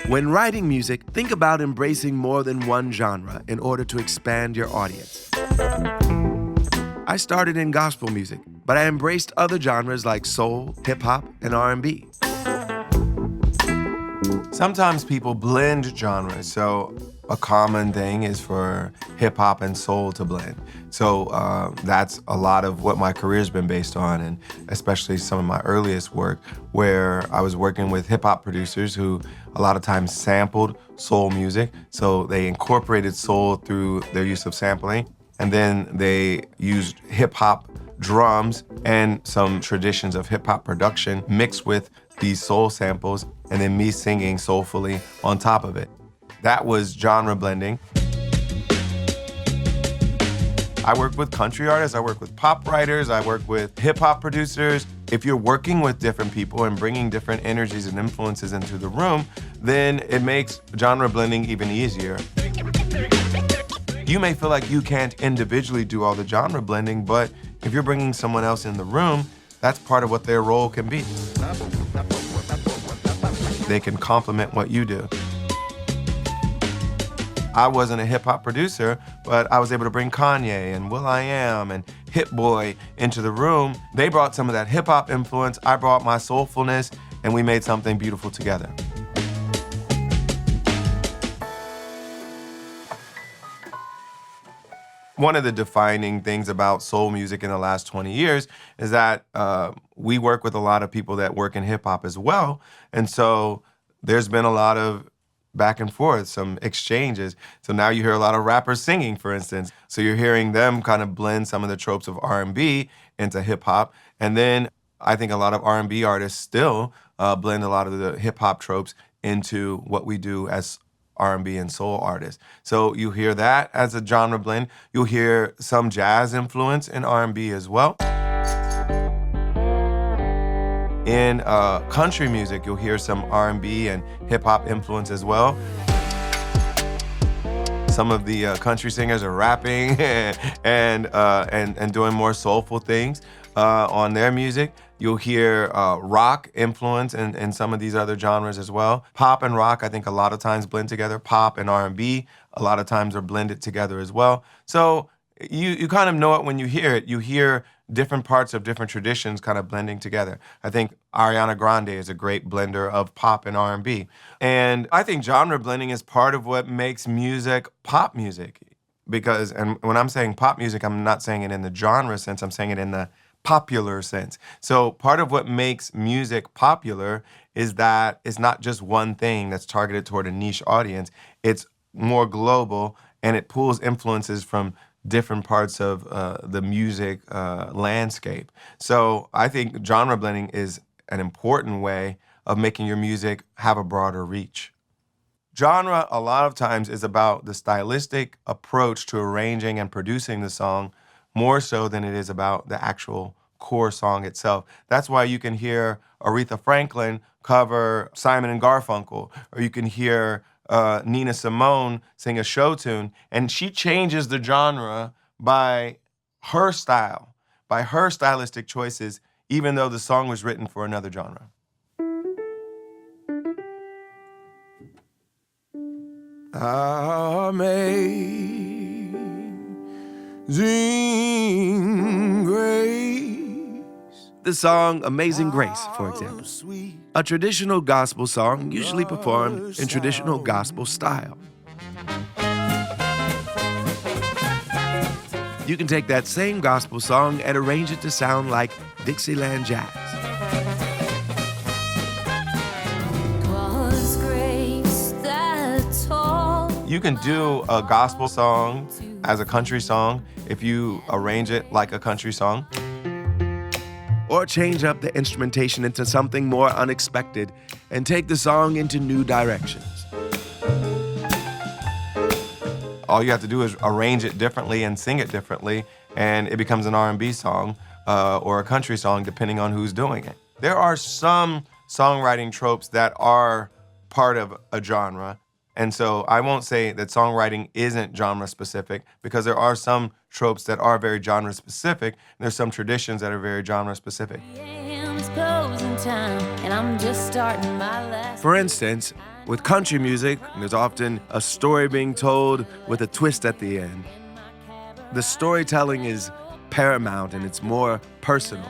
When writing music, think about embracing more than one genre in order to expand your audience. I started in gospel music, but I embraced other genres like soul, hip-hop, and R&B. Sometimes people blend genres, so a common thing is for hip-hop and soul to blend. So that's a lot of what my career's been based on, and especially some of my earliest work, where I was working with hip-hop producers who a lot of times sampled soul music. So they incorporated soul through their use of sampling, and then they used hip-hop drums and some traditions of hip-hop production mixed with these soul samples, and then me singing soulfully on top of it. That was genre blending. I work with country artists, I work with pop writers, I work with hip-hop producers. If you're working with different people and bringing different energies and influences into the room, then it makes genre blending even easier. You may feel like you can't individually do all the genre blending, but if you're bringing someone else in the room, that's part of what their role can be. They can complement what you do. I wasn't a hip-hop producer, but I was able to bring Kanye and will.i.am and Hit Boy into the room. They brought some of that hip-hop influence, I brought my soulfulness, and we made something beautiful together. One of the defining things about soul music in the last 20 years is that we work with a lot of people that work in hip-hop as well. And so there's been a lot of back and forth, some exchanges. So now you hear a lot of rappers singing, for instance. So you're hearing them kind of blend some of the tropes of R&B into hip-hop. And then I think a lot of R&B artists still blend a lot of the hip-hop tropes into what we do as R&B and soul artists. So you hear that as a genre blend. You'll hear some jazz influence in R&B as well. In country music, you'll hear some R&B and hip-hop influence as well. Some of the country singers are rapping and doing more soulful things on their music. You'll hear rock influence in some of these other genres as well. Pop and rock, I think a lot of times blend together. Pop and R&B, a lot of times are blended together as well. So you kind of know it when you hear it. You hear different parts of different traditions kind of blending together. I think Ariana Grande is a great blender of pop and R&B. And I think genre blending is part of what makes music pop music. Because, and when I'm saying pop music, I'm not saying it in the genre sense, I'm saying it in the popular sense. So part of what makes music popular is that it's not just one thing that's targeted toward a niche audience. It's more global, and it pulls influences from different parts of the music landscape. So I think genre blending is an important way of making your music have a broader reach. Genre, a lot of times, is about the stylistic approach to arranging and producing the song more so than it is about the actual core song itself. That's why you can hear Aretha Franklin cover Simon and Garfunkel, or you can hear Nina Simone sing a show tune, and she changes the genre by her style, by her stylistic choices, even though the song was written for another genre. Amazing Grace. The song Amazing Grace, for example. A traditional gospel song usually performed in traditional gospel style. You can take that same gospel song and arrange it to sound like Dixieland jazz. You can do a gospel song as a country song if you arrange it like a country song. Or change up the instrumentation into something more unexpected and take the song into new directions. All you have to do is arrange it differently and sing it differently, and it becomes an R&B song or a country song, depending on who's doing it. There are some songwriting tropes that are part of a genre, and so I won't say that songwriting isn't genre specific, because there are some tropes that are very genre specific, and there's some traditions that are very genre specific. For instance, With country music, there's often a story being told with a twist at the end. The storytelling is paramount and it's more personal.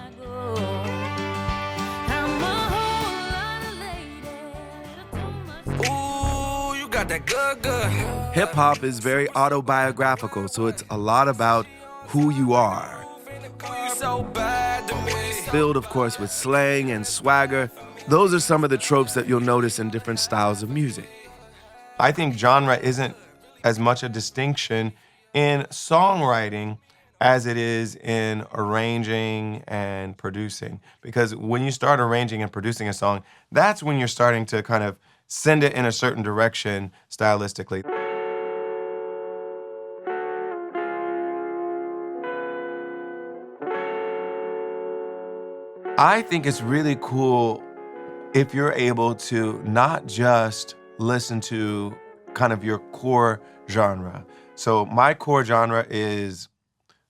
Hip hop is very autobiographical, so it's a lot about who you are. Filled, of course, with slang and swagger. Those are some of the tropes that you'll notice in different styles of music. I think genre isn't as much a distinction in songwriting as it is in arranging and producing. Because when you start arranging and producing a song, that's when you're starting to kind of send it in a certain direction stylistically. I think it's really cool if you're able to not just listen to kind of your core genre. So my core genre is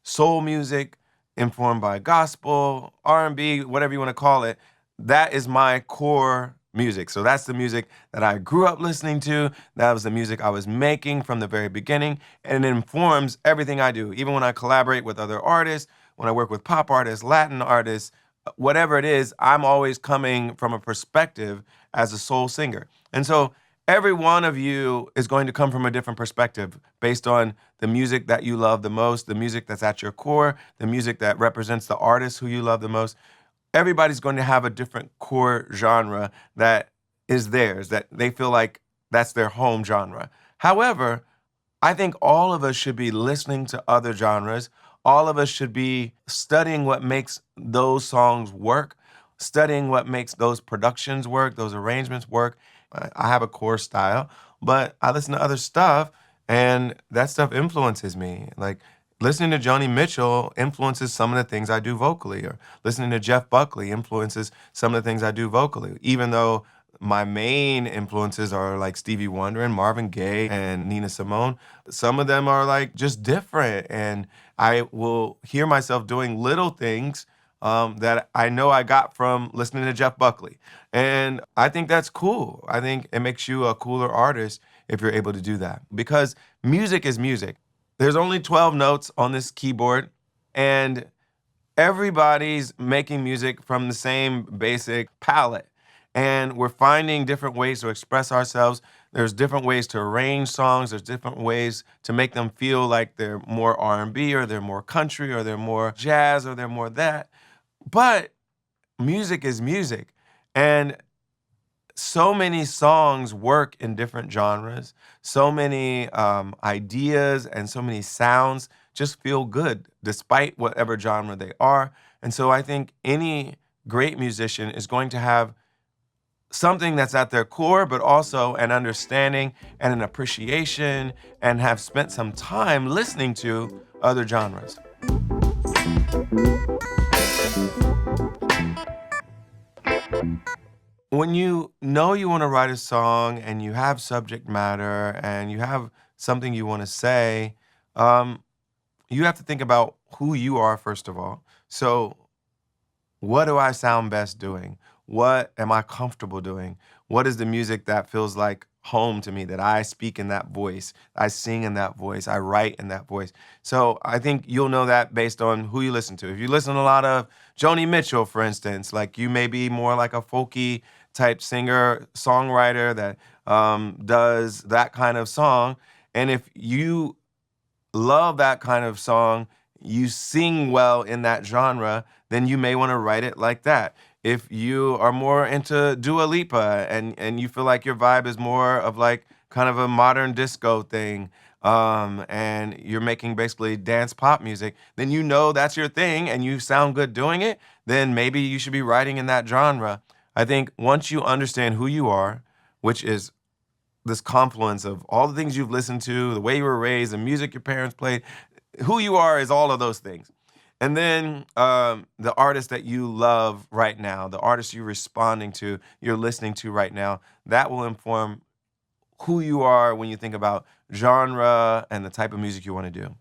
soul music, informed by gospel, R&B, whatever you want to call it. That is my core music. So that's the music that I grew up listening to. That was the music I was making from the very beginning. And it informs everything I do. Even when I collaborate with other artists, when I work with pop artists, Latin artists, whatever it is, I'm always coming from a perspective as a soul singer. And so every one of you is going to come from a different perspective based on the music that you love the most, the music that's at your core, the music that represents the artist who you love the most. Everybody's going to have a different core genre that is theirs, that they feel like that's their home genre. However, I think all of us should be listening to other genres. All of us should be studying what makes those songs work, studying what makes those productions work, those arrangements work. I have a core style, but I listen to other stuff, and that stuff influences me. Like, listening to Joni Mitchell influences some of the things I do vocally, or listening to Jeff Buckley influences some of the things I do vocally, even though my main influences are like Stevie Wonder and Marvin Gaye and Nina Simone. Some of them are like just different, and I will hear myself doing little things that I know I got from listening to Jeff Buckley. And I think that's cool. I think it makes you a cooler artist if you're able to do that. Because music is music. There's only 12 notes on this keyboard, and everybody's making music from the same basic palette. And we're finding different ways to express ourselves. There's different ways to arrange songs. There's different ways to make them feel like they're more R&B, or they're more country, or they're more jazz, or they're more that. But music is music. And so many songs work in different genres. So many ideas and so many sounds just feel good despite whatever genre they are. And so I think any great musician is going to have something that's at their core, but also an understanding and an appreciation, and have spent some time listening to other genres. When you know you want to write a song and you have subject matter and you have something you want to say, you have to think about who you are, first of all. So, what do I sound best doing? What am I comfortable doing? What is the music that feels like home to me, that I speak in that voice, I sing in that voice, I write in that voice? So I think you'll know that based on who you listen to. If you listen to a lot of Joni Mitchell, for instance, like, you may be more like a folky type singer, songwriter that does that kind of song. And if you love that kind of song, you sing well in that genre, then you may want to write it like that. If you are more into Dua Lipa and you feel like your vibe is more of like kind of a modern disco thing, and you're making basically dance pop music, then you know that's your thing and you sound good doing it, then maybe you should be writing in that genre. I think once you understand who you are, which is this confluence of all the things you've listened to, the way you were raised, the music your parents played, who you are is all of those things. And then the artist that you love right now, the artist you're responding to, you're listening to right now, that will inform who you are when you think about genre and the type of music you want to do.